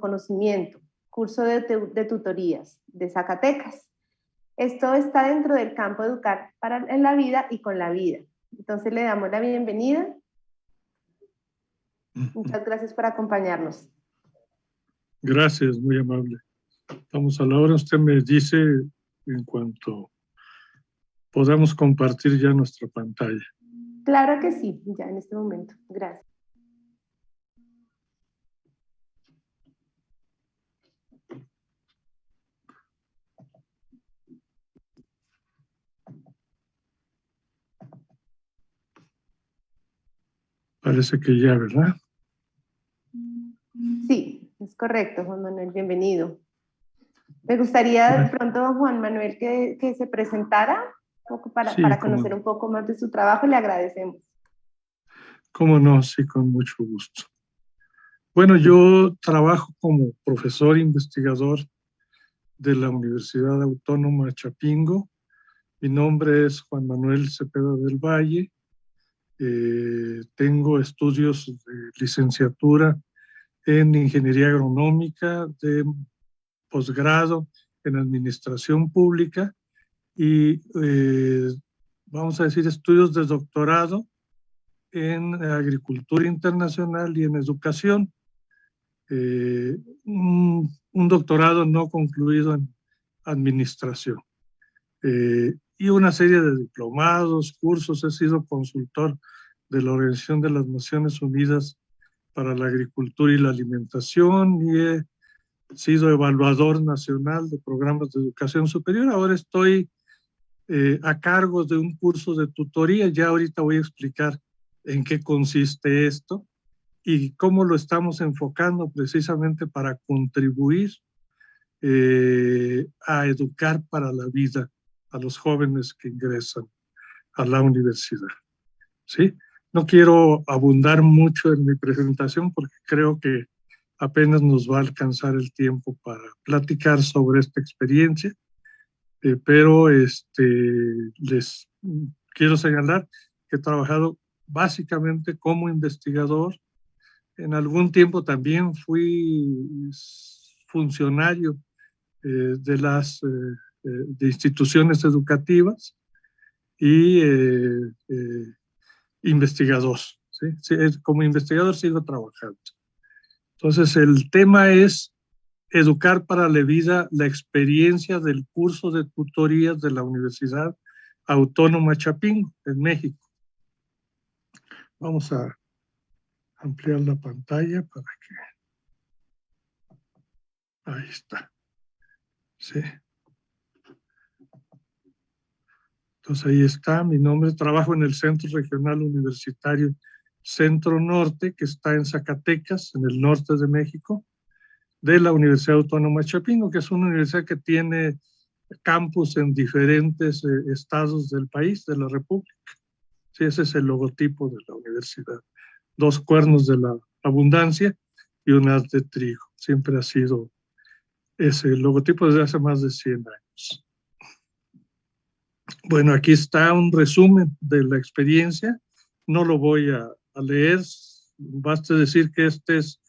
autoconocimiento, curso de tutorías de Zacatecas. Esto está dentro del campo Educar en la vida y con la vida. Entonces le damos la bienvenida. Muchas gracias por acompañarnos. Gracias, muy amable. Estamos a la hora. Usted me dice en cuanto podamos compartir ya nuestra pantalla. Claro que sí, ya en este momento. Gracias. Parece que ya, ¿verdad? Sí, es correcto, Juan Manuel, bienvenido. Me gustaría de pronto, Juan Manuel, que se presentara un poco para conocer un poco más de su trabajo. Le agradecemos. Cómo no, sí, con mucho gusto. Bueno, yo trabajo como profesor investigador de la Universidad Autónoma Chapingo. Mi nombre es Juan Manuel Cepeda del Valle. Tengo estudios de licenciatura en Ingeniería Agronómica, de posgrado en Administración Pública y, vamos a decir, estudios de doctorado en Agricultura Internacional y en Educación. Un doctorado no concluido en Administración. Y una serie de diplomados, cursos. He sido consultor de la Organización de las Naciones Unidas para la Agricultura y la Alimentación y he sido evaluador nacional de programas de educación superior. Ahora estoy a cargo de un curso de tutoría. Ya ahorita voy a explicar en qué consiste esto y cómo lo estamos enfocando precisamente para contribuir a educar para la vida a los jóvenes que ingresan a la universidad. ¿Sí? No quiero abundar mucho en mi presentación porque creo que apenas nos va a alcanzar el tiempo para platicar sobre esta experiencia, pero les quiero señalar que he trabajado básicamente como investigador. En algún tiempo también fui funcionario de instituciones educativas y investigador. ¿Sí? Sí, como investigador sigo trabajando. Entonces el tema es educar para la vida, la experiencia del curso de tutorías de la Universidad Autónoma Chapingo en México. Vamos a ampliar la pantalla para que... Ahí está. Sí. Entonces ahí está mi nombre. Trabajo en el Centro Regional Universitario Centro Norte, que está en Zacatecas, en el norte de México, de la Universidad Autónoma de Chapingo, que es una universidad que tiene campus en diferentes estados del país, de la República. Sí, ese es el logotipo de la universidad. 2 cuernos de la abundancia y un haz de trigo. Siempre ha sido ese logotipo desde hace más de 100 años. Bueno, aquí está un resumen de la experiencia. No lo voy a leer. Basta decir que este es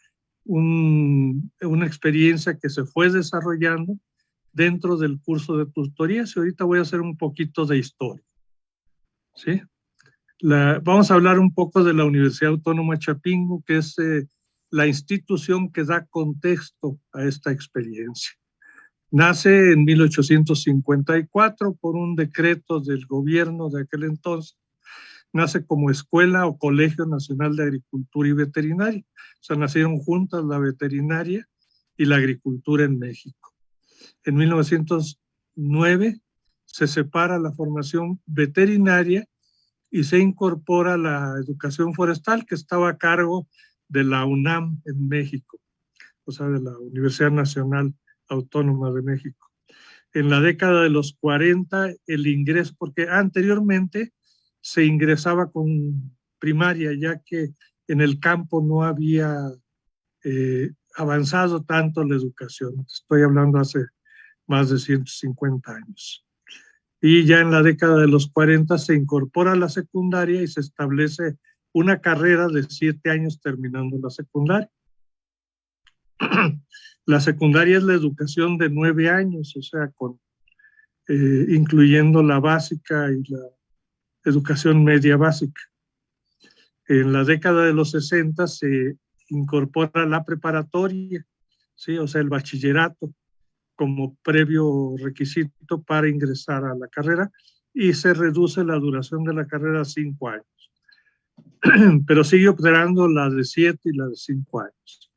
una experiencia que se fue desarrollando dentro del curso de tutorías y ahorita voy a hacer un poquito de historia. ¿Sí? Vamos a hablar un poco de la Universidad Autónoma de Chapingo, que es la institución que da contexto a esta experiencia. Nace en 1854 por un decreto del gobierno de aquel entonces. Nace como Escuela o Colegio Nacional de Agricultura y Veterinaria. O sea, nacieron juntas la veterinaria y la agricultura en México. En 1909 se separa la formación veterinaria y se incorpora la educación forestal, que estaba a cargo de la UNAM en México, o sea, de la Universidad Nacional Autónoma de México. En la década de los 40, el ingreso, porque anteriormente se ingresaba con primaria, ya que en el campo no había avanzado tanto la educación. Estoy hablando hace más de 150 años. Y ya en la década de los 40 se incorpora a la secundaria y se establece una carrera de 7 años terminando la secundaria. La secundaria es la educación de 9 años, o sea, incluyendo la básica y la educación media básica. En la década de los 60 se incorpora la preparatoria, ¿sí? O sea, el bachillerato como previo requisito para ingresar a la carrera, y se reduce la duración de la carrera a 5 años. Pero sigue operando la de 7 y la de 5 años.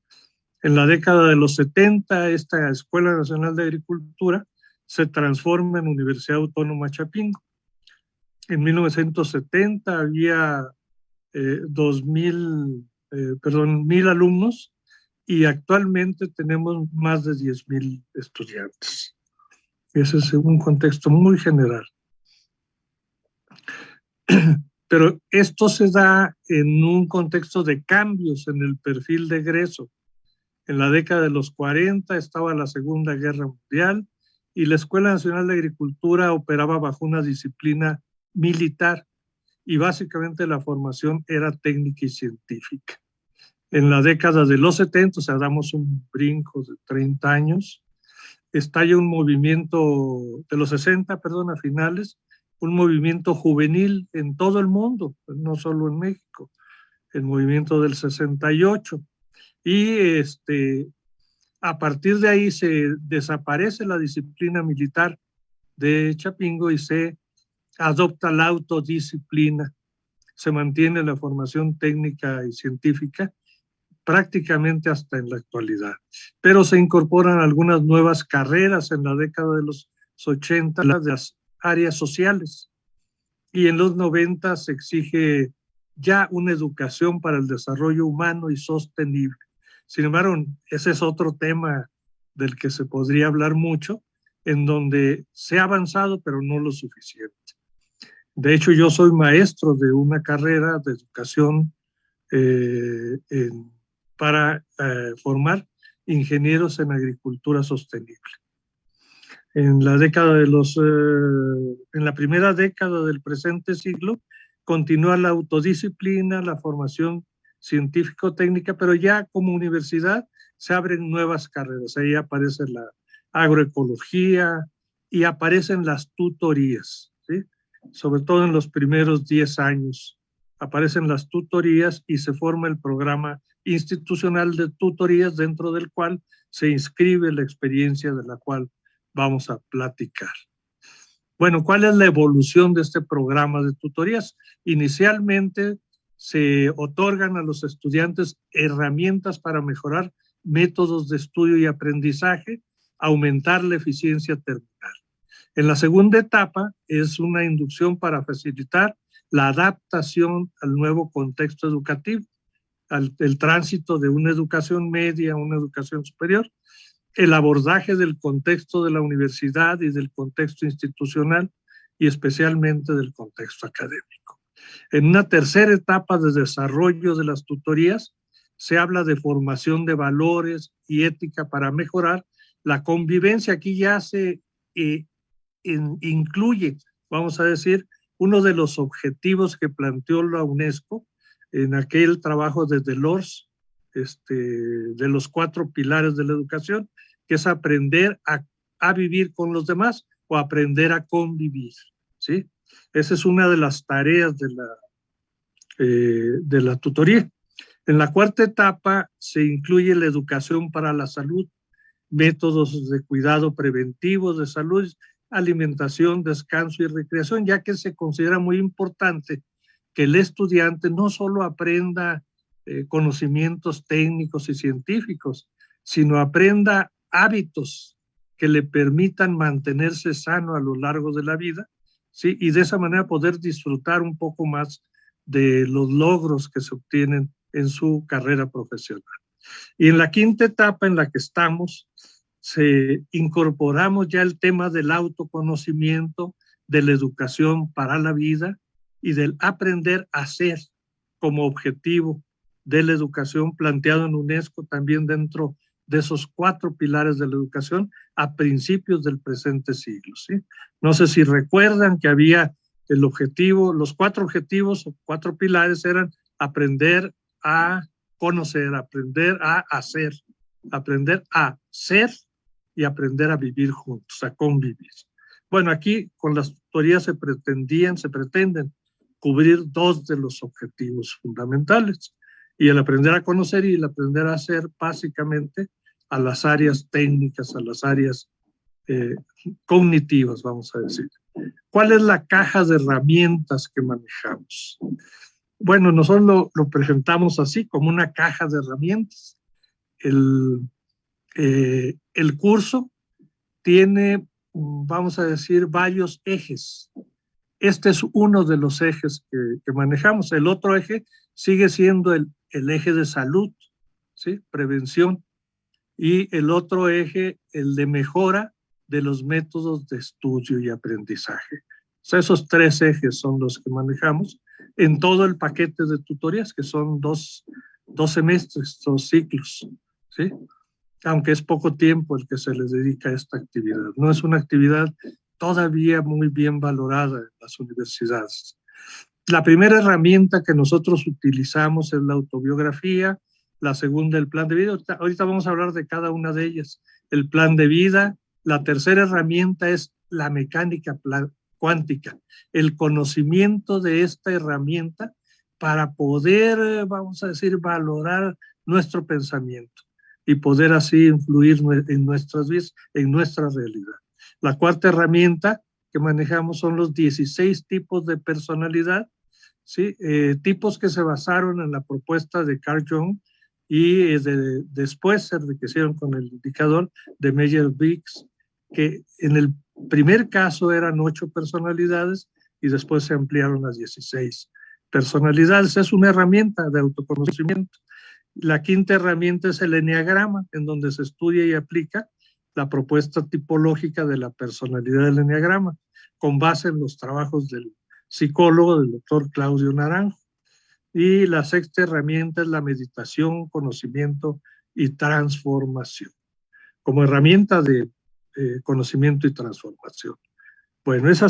En la década de los 70, esta Escuela Nacional de Agricultura se transforma en Universidad Autónoma Chapingo. En 1970 había 1,000 alumnos, y actualmente tenemos más de 10,000 estudiantes. Ese es un contexto muy general. Pero esto se da en un contexto de cambios en el perfil de egreso. En la década de los 40 estaba la Segunda Guerra Mundial y la Escuela Nacional de Agricultura operaba bajo una disciplina militar, y básicamente la formación era técnica y científica. En la década de los 70, o sea, damos un brinco de 30 años, estalla un movimiento de los 60, perdón, a finales, un movimiento juvenil en todo el mundo, no solo en México, el movimiento del 68. Y a partir de ahí se desaparece la disciplina militar de Chapingo y se adopta la autodisciplina. Se mantiene la formación técnica y científica prácticamente hasta en la actualidad. Pero se incorporan algunas nuevas carreras en la década de los 80, de las áreas sociales. Y en los 90 se exige ya una educación para el desarrollo humano y sostenible. Sin embargo, ese es otro tema del que se podría hablar mucho, en donde se ha avanzado, pero no lo suficiente. De hecho, yo soy maestro de una carrera de educación para formar ingenieros en agricultura sostenible. En la primera década del presente siglo, continúa la autodisciplina, la formación científico-técnica, pero ya como universidad se abren nuevas carreras. Ahí aparece la agroecología y aparecen las tutorías, ¿sí? Sobre todo en los primeros 10 años aparecen las tutorías y se forma el programa institucional de tutorías, dentro del cual se inscribe la experiencia de la cual vamos a platicar. Bueno, ¿cuál es la evolución de este programa de tutorías? Inicialmente se otorgan a los estudiantes herramientas para mejorar métodos de estudio y aprendizaje, aumentar la eficiencia terminal. En la segunda etapa es una inducción para facilitar la adaptación al nuevo contexto educativo, el tránsito de una educación media a una educación superior, el abordaje del contexto de la universidad y del contexto institucional, y especialmente del contexto académico. En una tercera etapa de desarrollo de las tutorías se habla de formación de valores y ética para mejorar la convivencia. Aquí ya se incluye, vamos a decir, uno de los objetivos que planteó la UNESCO en aquel trabajo de Delors, de los 4 pilares de la educación, que es aprender a vivir con los demás o aprender a convivir, ¿sí? Esa es una de las tareas de la tutoría. En la cuarta etapa se incluye la educación para la salud, métodos de cuidado preventivo de salud, alimentación, descanso y recreación, ya que se considera muy importante que el estudiante no solo aprenda conocimientos técnicos y científicos, sino aprenda hábitos que le permitan mantenerse sano a lo largo de la vida, ¿sí? Y de esa manera poder disfrutar un poco más de los logros que se obtienen en su carrera profesional. Y en la quinta etapa en la que estamos, incorporamos ya el tema del autoconocimiento, de la educación para la vida y del aprender a ser como objetivo de la educación planteado en UNESCO, también dentro de esos 4 pilares de la educación a principios del presente siglo, ¿sí? No sé si recuerdan que había el objetivo, los 4 objetivos o 4 pilares eran aprender a conocer, aprender a hacer, aprender a ser y aprender a vivir juntos, a convivir. Bueno, aquí con las tutorías se pretenden cubrir dos de los objetivos fundamentales, y el aprender a conocer y el aprender a hacer básicamente a las áreas técnicas, a las áreas cognitivas, vamos a decir. ¿Cuál es la caja de herramientas que manejamos? Bueno, nosotros lo presentamos así, como una caja de herramientas. El curso tiene, vamos a decir, varios ejes. Este es uno de los ejes que manejamos. El otro eje sigue siendo el eje de salud, ¿sí? Prevención. Y el otro eje, el de mejora de los métodos de estudio y aprendizaje. O sea, esos tres ejes son los que manejamos en todo el paquete de tutorías, que son dos semestres, 2 ciclos, ¿sí? Aunque es poco tiempo el que se les dedica a esta actividad. No es una actividad todavía muy bien valorada en las universidades. La primera herramienta que nosotros utilizamos es la autobiografía, la segunda el plan de vida. Ahorita vamos a hablar de cada una de ellas. El plan de vida. La tercera herramienta es la mecánica cuántica, el conocimiento de esta herramienta para poder, vamos a decir, valorar nuestro pensamiento y poder así influir en nuestras vidas, en nuestra realidad. La cuarta herramienta que manejamos son los 16 tipos de personalidad, ¿sí? Tipos que se basaron en la propuesta de Carl Jung y después se enriquecieron con el indicador de Meyer-Briggs, que en el primer caso eran 8 personalidades y después se ampliaron a 16 personalidades. Es una herramienta de autoconocimiento. La quinta herramienta es el eneagrama, en donde se estudia y aplica la propuesta tipológica de la personalidad del eneagrama, con base en los trabajos del psicólogo, del doctor Claudio Naranjo. Y la sexta herramienta es la meditación, conocimiento y transformación, como herramienta de conocimiento y transformación. Bueno, esa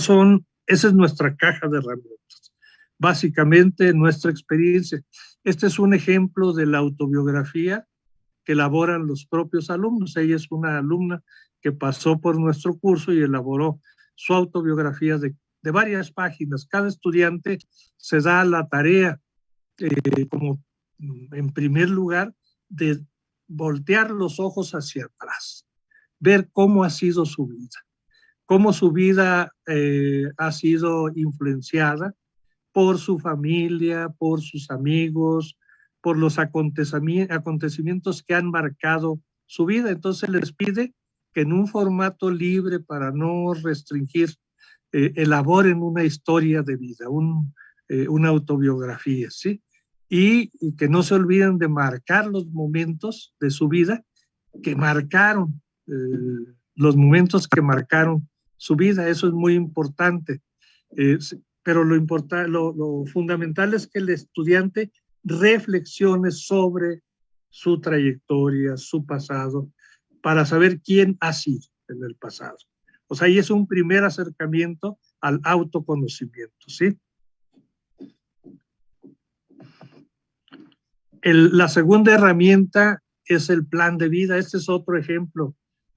es nuestra caja de herramientas. Básicamente nuestra experiencia. Este es un ejemplo de la autobiografía que elaboran los propios alumnos. Ella es una alumna que pasó por nuestro curso y elaboró su autobiografía de varias páginas. Cada estudiante se da la tarea, como en primer lugar, de voltear los ojos hacia atrás, ver cómo ha sido su vida, cómo su vida ha sido influenciada por su familia, por sus amigos, por los acontecimientos que han marcado su vida. Entonces les pide que en un formato libre, para no restringir, elaboren una historia de vida, una autobiografía, ¿sí? Y que no se olviden de marcar los momentos de su vida que marcaron, los momentos que marcaron su vida. Eso es muy importante. Pero lo fundamental es que el estudiante reflexione sobre su trayectoria, su pasado, para saber quién ha sido en el pasado. O sea, ahí es un primer acercamiento al autoconocimiento, ¿sí? La segunda herramienta es el plan de vida. Este es otro ejemplo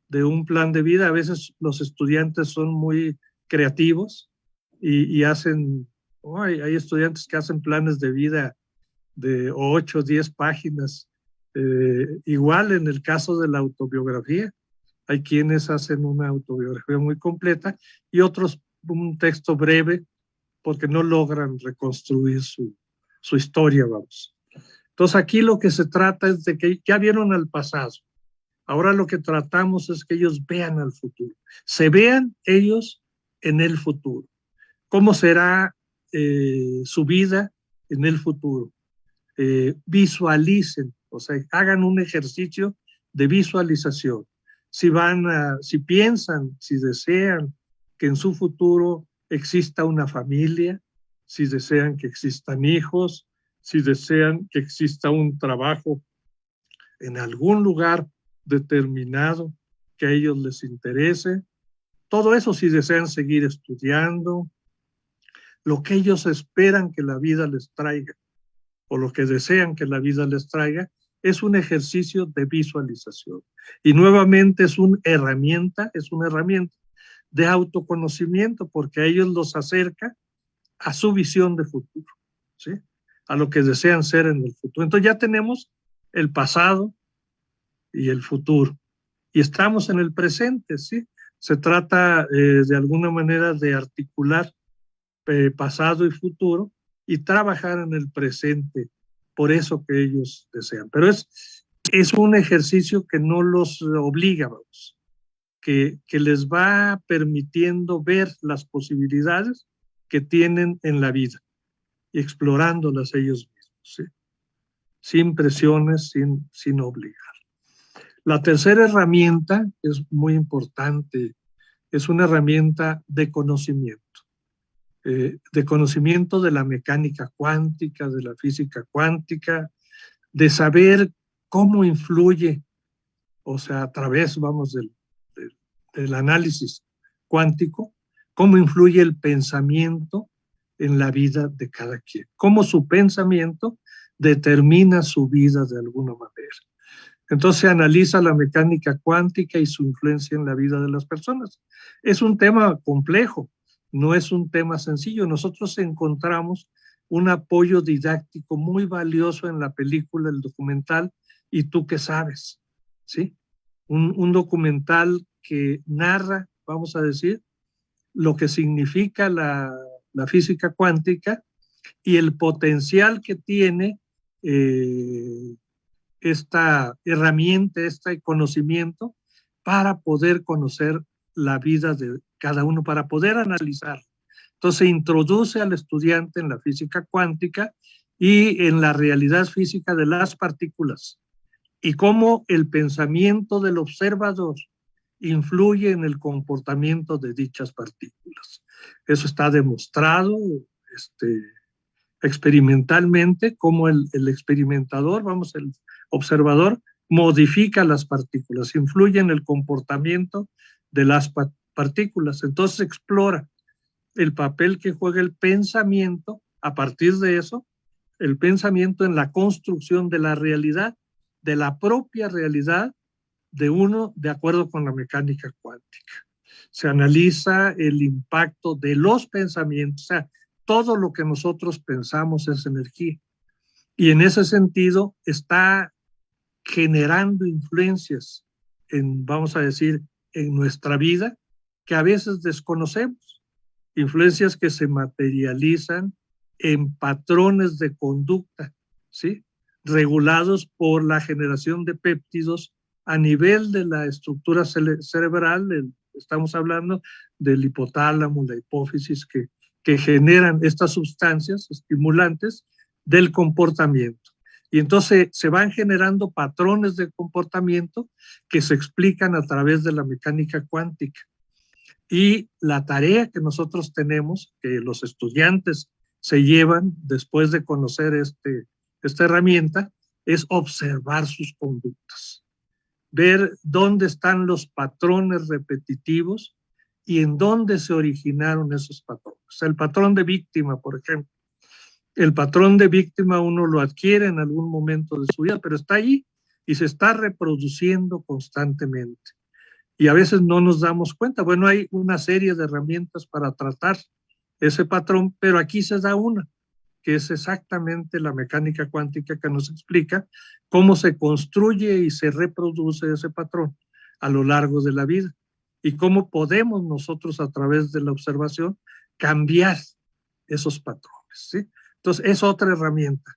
de un plan de vida. A veces los estudiantes son muy creativos y hacen, hay estudiantes que hacen planes de vida de 8 o 10 páginas. Igual en el caso de la autobiografía, hay quienes hacen una autobiografía muy completa y otros un texto breve porque no logran reconstruir su historia, vamos. Entonces aquí lo que se trata es de que ya vieron al pasado. Ahora lo que tratamos es que ellos vean al futuro, se vean ellos en el futuro. ¿Cómo será su vida en el futuro? Visualicen, o sea, hagan un ejercicio de visualización. Si piensan, si desean que en su futuro exista una familia, si desean que existan hijos, si desean que exista un trabajo en algún lugar determinado que a ellos les interese, todo eso, si desean seguir estudiando, lo que ellos esperan que la vida les traiga o lo que desean que la vida les traiga, es un ejercicio de visualización. Y nuevamente es una herramienta de autoconocimiento, porque a ellos los acerca a su visión de futuro, ¿sí? A lo que desean ser en el futuro. Entonces ya tenemos el pasado y el futuro, y estamos en el presente, ¿sí? Se trata de alguna manera de articular pasado y futuro y trabajar en el presente por eso que ellos desean. Pero es un ejercicio que no los obliga, vamos, que les va permitiendo ver las posibilidades que tienen en la vida y explorándolas ellos mismos, ¿sí? Sin presiones, sin obligar. La tercera herramienta es muy importante, es una herramienta de conocimiento de la mecánica cuántica, de la física cuántica, de saber cómo influye, o sea, a través, vamos, del análisis cuántico, cómo influye el pensamiento en la vida de cada quien, cómo su pensamiento determina su vida de alguna manera. Entonces se analiza la mecánica cuántica y su influencia en la vida de las personas. Es un tema complejo, no es un tema sencillo. Nosotros encontramos un apoyo didáctico muy valioso en la película, el documental ¿Y tú qué sabes? ¿Sí? Un documental que narra, vamos a decir, lo que significa la física cuántica y el potencial que tiene esta herramienta, este conocimiento para poder conocer la vida de cada uno, para poder analizar. Entonces introduce al estudiante en la física cuántica y en la realidad física de las partículas y cómo el pensamiento del observador influye en el comportamiento de dichas partículas. Eso está demostrado experimentalmente, cómo el experimentador, vamos, el observador, modifica las partículas, influye en el comportamiento de las partículas. Entonces explora el papel que juega el pensamiento, a partir de eso, el pensamiento en la construcción de la realidad, de la propia realidad de uno, de acuerdo con la mecánica cuántica. Se analiza el impacto de los pensamientos, o sea, todo lo que nosotros pensamos es energía. Y en ese sentido está generando influencias en, vamos a decir, en nuestra vida que a veces desconocemos. Influencias que se materializan en patrones de conducta, ¿sí? Regulados por la generación de péptidos a nivel de la estructura cerebral, estamos hablando del hipotálamo, la hipófisis, que generan estas sustancias estimulantes del comportamiento. Y entonces se van generando patrones de comportamiento que se explican a través de la mecánica cuántica. Y la tarea que nosotros tenemos, que los estudiantes se llevan después de conocer esta herramienta, es observar sus conductas, ver dónde están los patrones repetitivos y en dónde se originaron esos patrones. El patrón de víctima, por ejemplo. El patrón de víctima uno lo adquiere en algún momento de su vida, pero está ahí y se está reproduciendo constantemente. Y a veces no nos damos cuenta. Bueno, hay una serie de herramientas para tratar ese patrón, pero aquí se da una, que es exactamente la mecánica cuántica que nos explica cómo se construye y se reproduce ese patrón a lo largo de la vida y cómo podemos nosotros a través de la observación cambiar esos patrones, ¿sí? Entonces es otra herramienta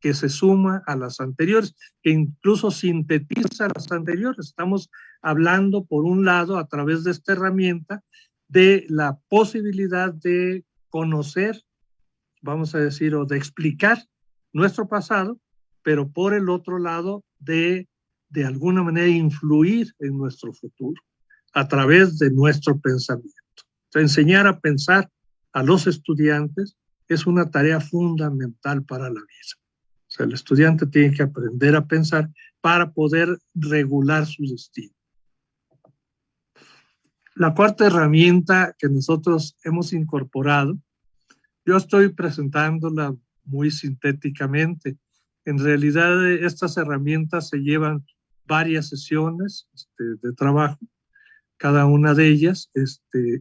que se suma a las anteriores, que incluso sintetiza las anteriores. Estamos hablando, por un lado, a través de esta herramienta, de la posibilidad de conocer, vamos a decir, o de explicar nuestro pasado, pero por el otro lado, de alguna manera influir en nuestro futuro a través de nuestro pensamiento. O sea, enseñar a pensar a los estudiantes es una tarea fundamental para la vida. O sea, el estudiante tiene que aprender a pensar para poder regular su destino. La cuarta herramienta que nosotros hemos incorporado, yo estoy presentándola muy sintéticamente, En realidad, estas herramientas se llevan varias sesiones de trabajo, cada una de ellas,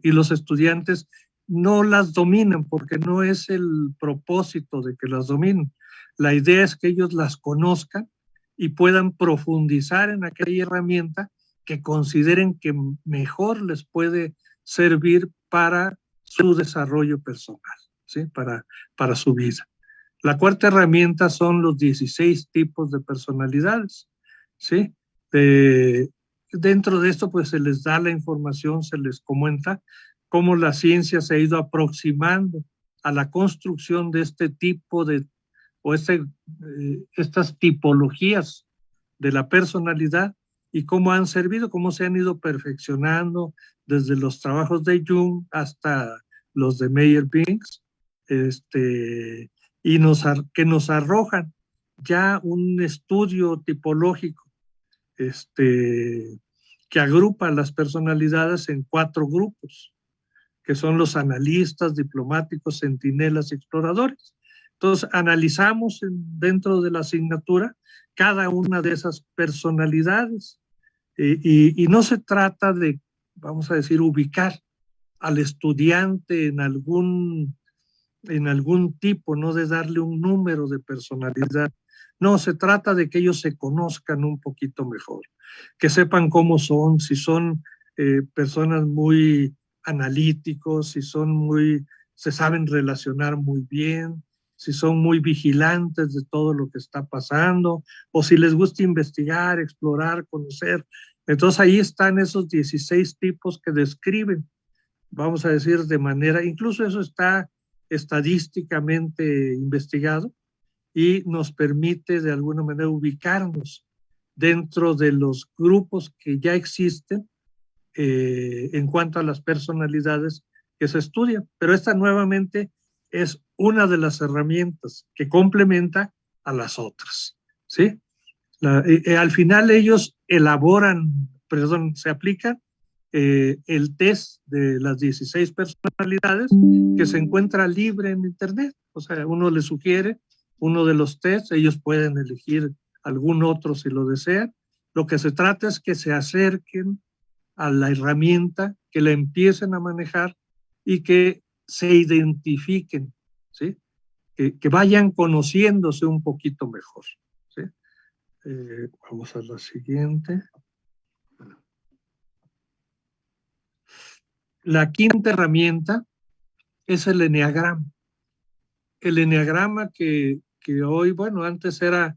y los estudiantes no las dominan porque no es el propósito de que las dominen. La idea es que ellos las conozcan y puedan profundizar en aquella herramienta que consideren que mejor les puede servir para su desarrollo personal, ¿sí? Para su vida. La cuarta herramienta son los 16 tipos de personalidades, ¿sí? Dentro de esto, pues se les da la información, se les comenta cómo la ciencia se ha ido aproximando a la construcción de este tipo de, o estas tipologías de la personalidad y cómo han servido, cómo se han ido perfeccionando desde los trabajos de Jung hasta los de Meyer-Binks, y que nos arrojan ya un estudio tipológico que agrupa las personalidades en 4 grupos, que son los analistas, diplomáticos, centinelas y exploradores. Entonces, analizamos dentro de la asignatura cada una de esas personalidades y no se trata de, vamos a decir, ubicar al estudiante en algún tipo, no de darle un número de personalidad. No, se trata de que ellos se conozcan un poquito mejor, que sepan cómo son, si son personas muy analíticos, si se saben relacionar muy bien, si son muy vigilantes de todo lo que está pasando, o si les gusta investigar, explorar, conocer. Entonces ahí están esos 16 tipos que describen, vamos a decir, de manera, incluso eso está estadísticamente investigado y nos permite de alguna manera ubicarnos dentro de los grupos que ya existen en cuanto a las personalidades que se estudian. Pero esta nuevamente es una de las herramientas que complementa a las otras, ¿sí? Al final ellos se aplican el test de las 16 personalidades que se encuentra libre en internet. O sea, uno le sugiere uno de los tests, ellos pueden elegir algún otro si lo desean. Lo que se trata es que se acerquen a la herramienta, que la empiecen a manejar y que se identifiquen, ¿sí? Que vayan conociéndose un poquito mejor, ¿sí? Vamos a la siguiente. La quinta herramienta es el eneagrama. El eneagrama que hoy, bueno, antes era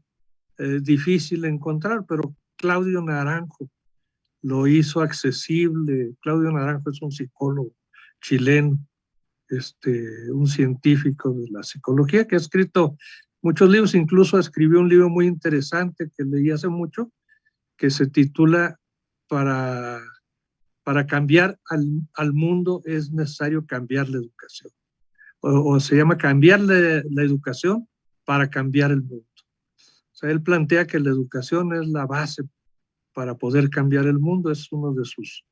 difícil encontrar, pero Claudio Naranjo lo hizo accesible. Claudio Naranjo es un psicólogo chileno, un científico de la psicología que ha escrito muchos libros, incluso escribió un libro muy interesante que leí hace mucho, que se titula Para cambiar al mundo es necesario cambiar la educación. O se llama Cambiar la educación para cambiar el mundo. O sea, él plantea que la educación es la base para poder cambiar el mundo, es uno de sus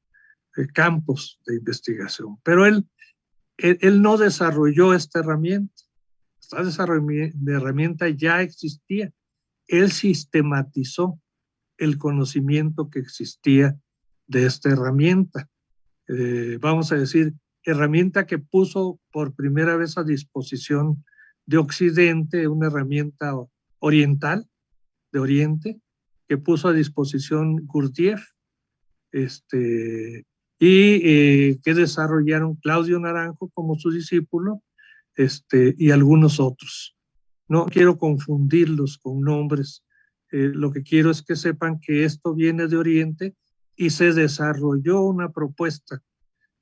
campos de investigación. Pero él no desarrolló esta herramienta. Esta herramienta ya existía. Él sistematizó el conocimiento que existía de esta herramienta. Vamos a decir, herramienta que puso por primera vez a disposición de Occidente, una herramienta oriental, de Oriente, que puso a disposición Gurdjieff, que desarrollaron Claudio Naranjo como su discípulo, y algunos otros. No quiero confundirlos con nombres, lo que quiero es que sepan que esto viene de Oriente y se desarrolló una propuesta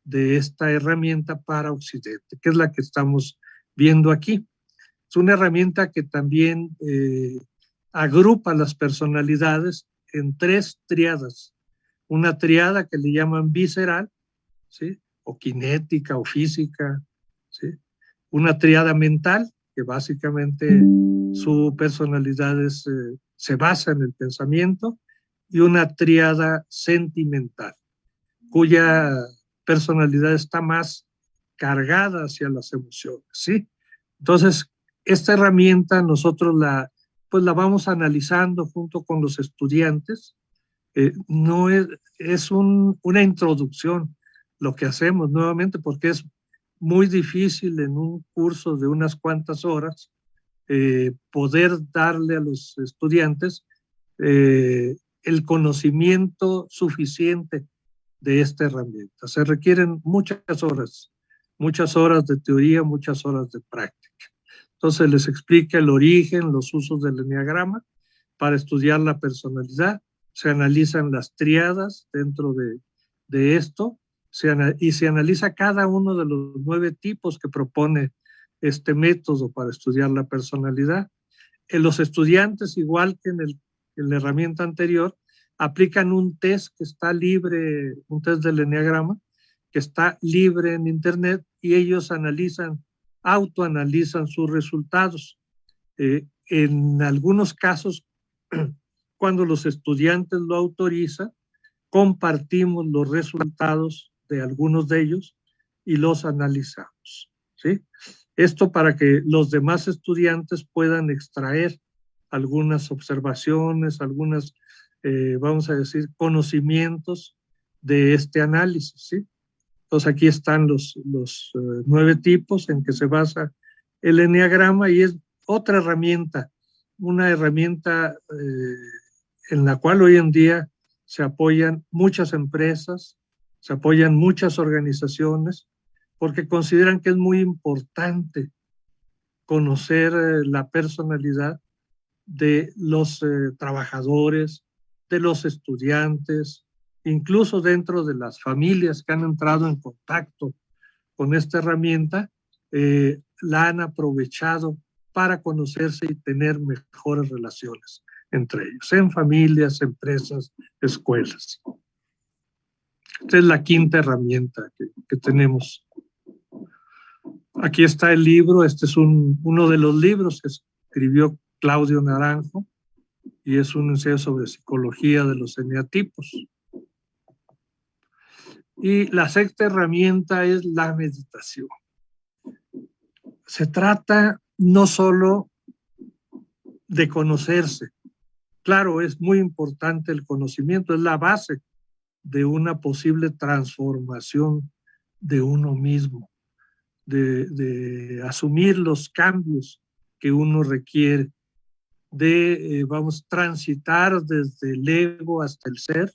de esta herramienta para Occidente, que es la que estamos viendo aquí. Es una herramienta que también agrupa las personalidades en 3 triadas. Una triada que le llaman visceral, ¿sí? O cinética o física, ¿sí? Una triada mental, que básicamente su personalidad se basa en el pensamiento, y una triada sentimental, cuya personalidad está más cargada hacia las emociones, ¿sí? Entonces, esta herramienta nosotros la pues la vamos analizando junto con los estudiantes. No es una introducción lo que hacemos nuevamente, porque es muy difícil en un curso de unas cuantas horas poder darle a los estudiantes el conocimiento suficiente de esta herramienta. Se requieren muchas horas de teoría, muchas horas de práctica. Entonces les explica el origen, los usos del eneagrama para estudiar la personalidad. Se analizan las tríadas dentro de esto y se analiza cada uno de los 9 tipos que propone este método para estudiar la personalidad. Los estudiantes, igual que en la herramienta anterior, aplican un test que está libre, un test del eneagrama, que está libre en internet, y ellos autoanalizan sus resultados. En algunos casos, cuando los estudiantes lo autorizan, compartimos los resultados de algunos de ellos y los analizamos, ¿sí? Esto para que los demás estudiantes puedan extraer algunas observaciones, vamos a decir, conocimientos de este análisis, ¿sí? Entonces aquí están los 9 tipos en que se basa el eneagrama, y es otra herramienta, una herramienta en la cual hoy en día se apoyan muchas empresas, se apoyan muchas organizaciones, porque consideran que es muy importante conocer la personalidad de los trabajadores, de los estudiantes, incluso dentro de las familias que han entrado en contacto con esta herramienta, la han aprovechado para conocerse y tener mejores relaciones entre ellos, en familias, empresas, escuelas. Esta es la 5ª herramienta que tenemos. Aquí está el libro. Este es uno de los libros que escribió Claudio Naranjo, y es un ensayo sobre psicología de los eneatipos. Y la 6ª herramienta es la meditación. Se trata no solo de conocerse. Claro, es muy importante el conocimiento, es la base de una posible transformación de uno mismo, de asumir los cambios que uno requiere, de, transitar desde el ego hasta el ser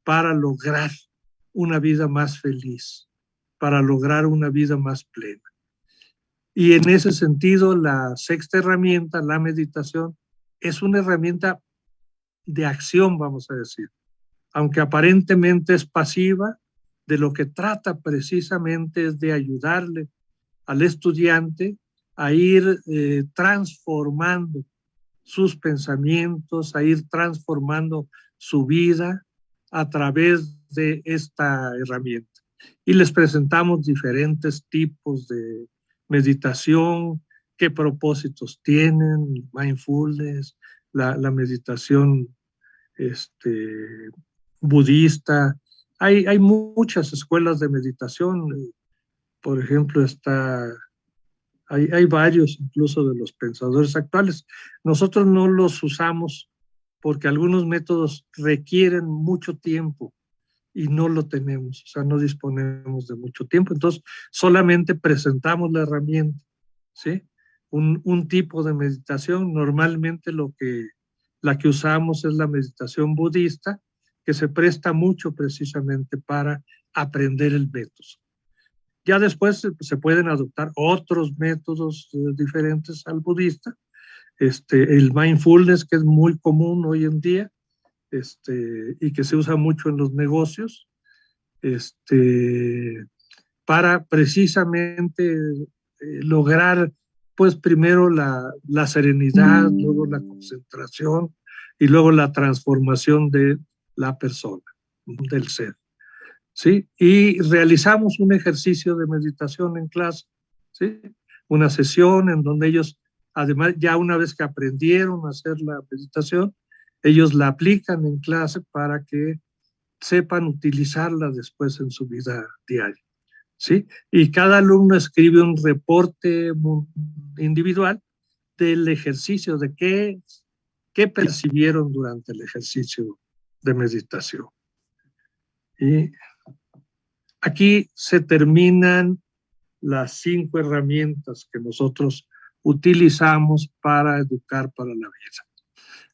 para lograr una vida más feliz, para lograr una vida más plena. Y en ese sentido, la 6ª herramienta, la meditación, es una herramienta de acción, vamos a decir. Aunque aparentemente es pasiva, de lo que trata precisamente es de ayudarle al estudiante a ir transformando sus pensamientos, a ir transformando su vida a través de esta herramienta. Y les presentamos diferentes tipos de meditación, qué propósitos tienen, mindfulness, la meditación budista. Hay muchas escuelas de meditación. Por ejemplo, hay varios incluso de los pensadores actuales. Nosotros no los usamos porque algunos métodos requieren mucho tiempo y no lo tenemos, o sea, no disponemos de mucho tiempo. Entonces, solamente presentamos la herramienta, ¿sí? Un tipo de meditación, normalmente la que usamos es la meditación budista, que se presta mucho precisamente para aprender el método. Ya después se pueden adoptar otros métodos diferentes al budista. El mindfulness, que es muy común hoy en día, y que se usa mucho en los negocios, para precisamente lograr, pues primero la serenidad, luego la concentración y luego la transformación de la persona, del ser. ¿Sí? Y realizamos un ejercicio de meditación en clase, ¿sí? Una sesión en donde ellos, además, ya una vez que aprendieron a hacer la meditación, ellos la aplican en clase para que sepan utilizarla después en su vida diaria, ¿sí? Y cada alumno escribe un reporte individual del ejercicio, de qué qué percibieron durante el ejercicio de meditación. Y aquí se terminan las 5 herramientas que nosotros utilizamos para educar para la vida.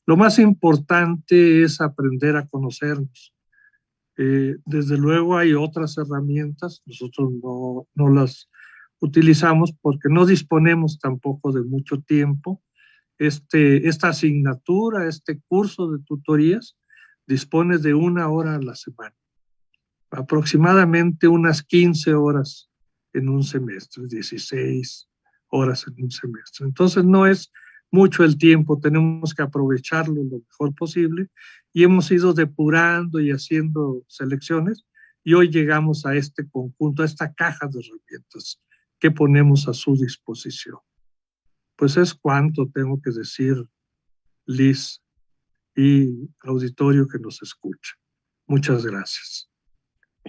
Lo más importante es aprender a conocernos. Desde luego hay otras herramientas, nosotros no las utilizamos porque no disponemos tampoco de mucho tiempo. Esta asignatura, este curso de tutorías, dispone de 1 hora a la semana, aproximadamente unas 15 horas en un semestre, 16 horas en un semestre. Entonces no es mucho el tiempo, tenemos que aprovecharlo lo mejor posible y hemos ido depurando y haciendo selecciones y hoy llegamos a este conjunto, a esta caja de herramientas que ponemos a su disposición. Pues es cuanto tengo que decir, Liz y auditorio que nos escucha. Muchas gracias.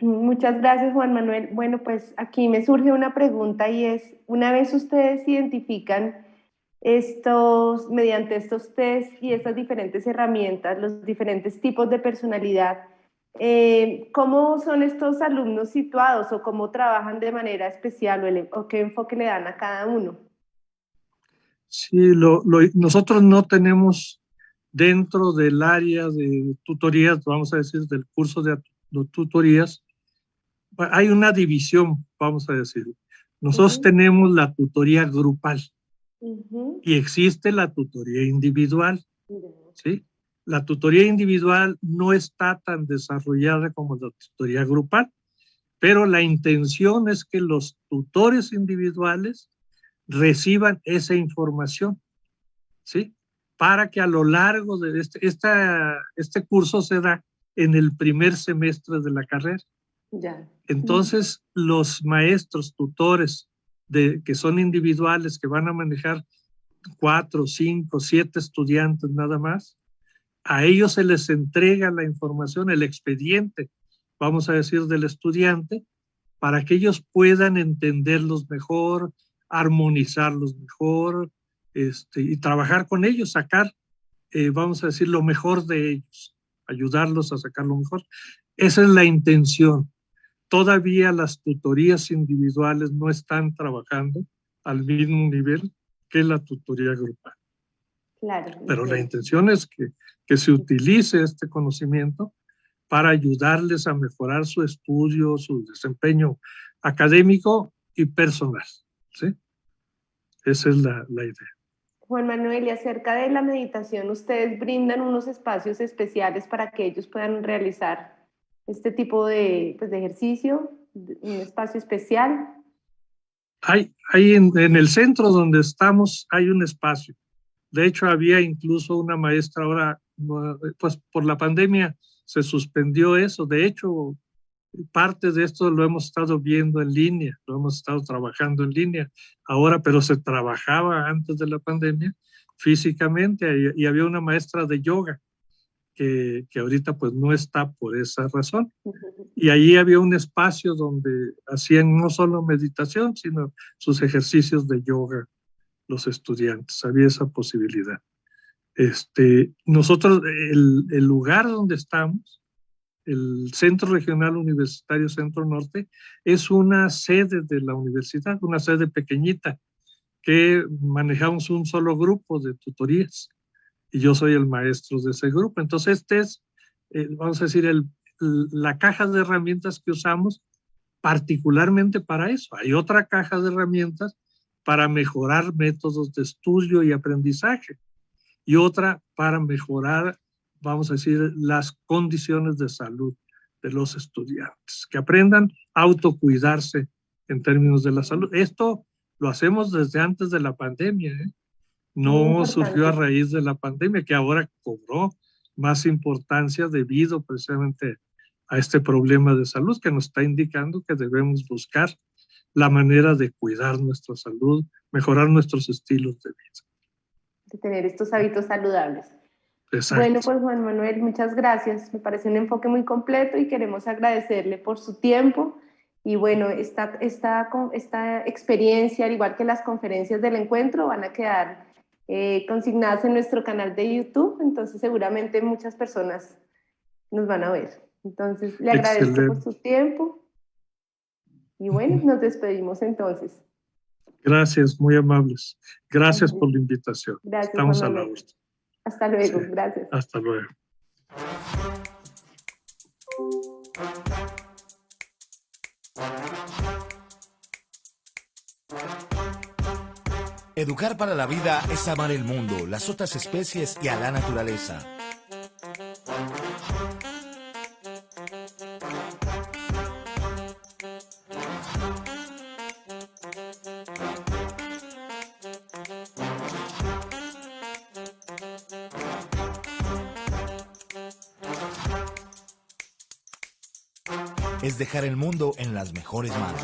Muchas gracias, Juan Manuel. Bueno, pues aquí me surge una pregunta y es, una vez ustedes identifican mediante estos test y estas diferentes herramientas, los diferentes tipos de personalidad, ¿cómo son estos alumnos situados o cómo trabajan de manera especial o qué enfoque le dan a cada uno? Sí, nosotros no tenemos dentro del área de tutorías, vamos a decir, del curso de tutorías, hay una división, vamos a decir. Nosotros tenemos la tutoría grupal y existe la tutoría individual, ¿sí? La tutoría individual no está tan desarrollada como la tutoría grupal, pero la intención es que los tutores individuales reciban esa información, ¿sí? Para que a lo largo de este curso se da en el primer semestre de la carrera. Ya. Entonces, los maestros, tutores que son individuales, que van a manejar 4, 5, 7 estudiantes nada más, a ellos se les entrega la información, el expediente, vamos a decir, del estudiante, para que ellos puedan entenderlos mejor, armonizarlos mejor, y trabajar con ellos, sacar, vamos a decir, lo mejor de ellos, ayudarlos a sacar lo mejor. Esa es la intención. Todavía las tutorías individuales no están trabajando al mismo nivel que la tutoría grupal. Claro. Pero la intención es que se utilice este conocimiento para ayudarles a mejorar su estudio, su desempeño académico y personal, ¿sí? Esa es la idea. Juan Manuel, y acerca de la meditación, ¿ustedes brindan unos espacios especiales para que ellos puedan realizar este tipo de ejercicio, un espacio especial? Hay en el centro donde estamos, hay un espacio. De hecho, había incluso una maestra ahora, pues por la pandemia se suspendió eso. De hecho, parte de esto lo hemos estado viendo en línea, lo hemos estado trabajando en línea ahora, pero se trabajaba antes de la pandemia físicamente y había una maestra de yoga que ahorita pues no está por esa razón. Y ahí había un espacio donde hacían no solo meditación, sino sus ejercicios de yoga los estudiantes, había esa posibilidad. Nosotros, el lugar donde estamos, el Centro Regional Universitario Centro Norte, es una sede de la universidad, una sede pequeñita, que manejamos un solo grupo de tutorías y yo soy el maestro de ese grupo. Entonces, es, vamos a decir, la caja de herramientas que usamos particularmente para eso. Hay otra caja de herramientas para mejorar métodos de estudio y aprendizaje y otra para mejorar, vamos a decir, las condiciones de salud de los estudiantes, que aprendan a autocuidarse en términos de la salud. Esto lo hacemos desde antes de la pandemia, ¿eh? No surgió a raíz de la pandemia, que ahora cobró más importancia debido precisamente a este problema de salud que nos está indicando que debemos buscar la manera de cuidar nuestra salud, mejorar nuestros estilos de vida. De tener estos hábitos saludables. Exacto. Bueno, pues Juan Manuel, muchas gracias. Me parece un enfoque muy completo y queremos agradecerle por su tiempo. Y bueno, esta experiencia, al igual que las conferencias del encuentro, van a quedar consignadas en nuestro canal de YouTube, entonces seguramente muchas personas nos van a ver. Entonces, le agradezco por Excelente. su tiempo y bueno, nos despedimos entonces. Gracias, muy amables. Gracias por la invitación. Gracias, Juan Estamos a la Manuel. orden. Hasta Sí, luego, gracias. hasta luego. Educar para la vida es amar el mundo, las otras especies y a la naturaleza. Es dejar el mundo en las mejores manos.